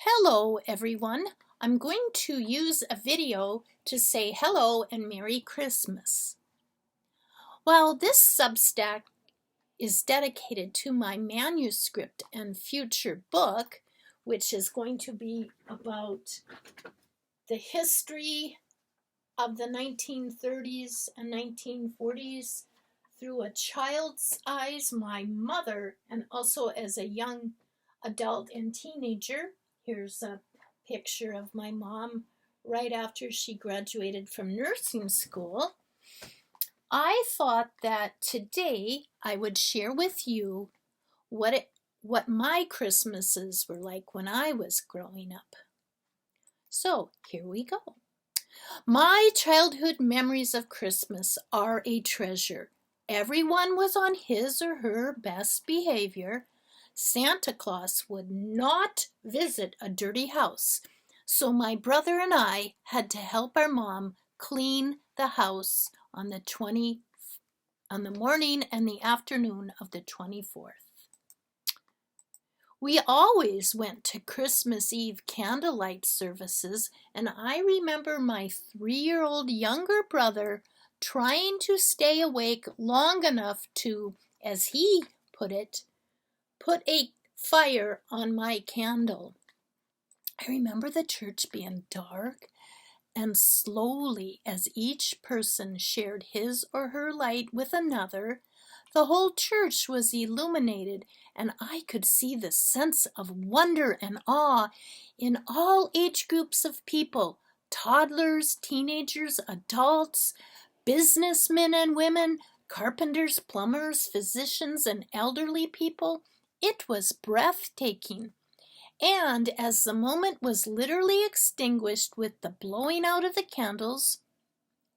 Hello everyone. I'm going to use a video to say hello and Merry Christmas. Well, this Substack is dedicated to my manuscript and future book, which is going to be about the history of the 1930s and 1940s through a child's eyes, my mother, and also as a young adult and teenager. Here's a picture of my mom right after she graduated from nursing school. I thought that today I would share with you what my Christmases were like when I was growing up. So here we go. My childhood memories of Christmas are a treasure. Everyone was on his or her best behavior. Santa Claus would not visit a dirty house, so my brother and I had to help our mom clean the house on the morning and the afternoon of the 24th. We always went to Christmas Eve candlelight services, and I remember my 3-year-old younger brother trying to stay awake long enough to, as he put it, put a fire on my candle. I remember the church being dark, and slowly, as each person shared his or her light with another, the whole church was illuminated, and I could see the sense of wonder and awe in all age groups of people, toddlers, teenagers, adults, businessmen and women, carpenters, plumbers, physicians, and elderly people. It was breathtaking. And as the moment was literally extinguished with the blowing out of the candles,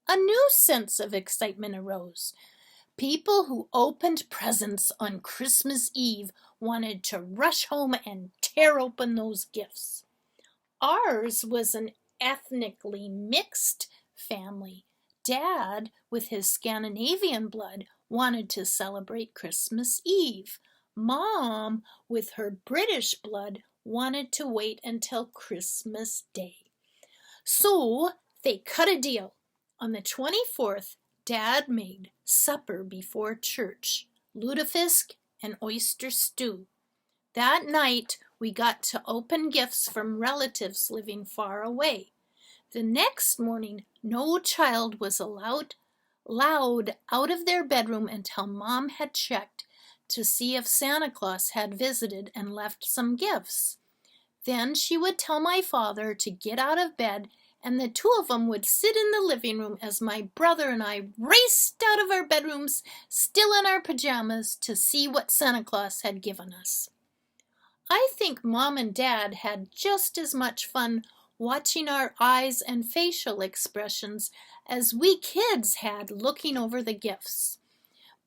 a new sense of excitement arose. People who opened presents on Christmas Eve wanted to rush home and tear open those gifts. Ours was an ethnically mixed family. Dad, with his Scandinavian blood, wanted to celebrate Christmas Eve. Mom, with her British blood, wanted to wait until Christmas Day. So they cut a deal. On the 24th, Dad made supper before church, lutefisk and oyster stew. That night, we got to open gifts from relatives living far away. The next morning, no child was allowed out of their bedroom until Mom had checked to see if Santa Claus had visited and left some gifts. Then she would tell my father to get out of bed, and the two of them would sit in the living room as my brother and I raced out of our bedrooms, still in our pajamas, to see what Santa Claus had given us. I think Mom and Dad had just as much fun watching our eyes and facial expressions as we kids had looking over the gifts.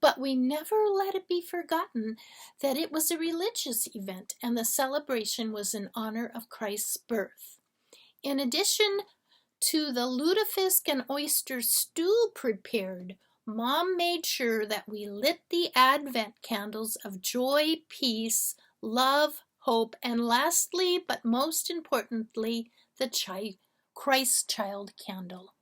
But we never let it be forgotten that it was a religious event and the celebration was in honor of Christ's birth. In addition to the lutefisk and oyster stew prepared, Mom made sure that we lit the Advent candles of joy, peace, love, hope, and lastly, but most importantly, the Christ child candle.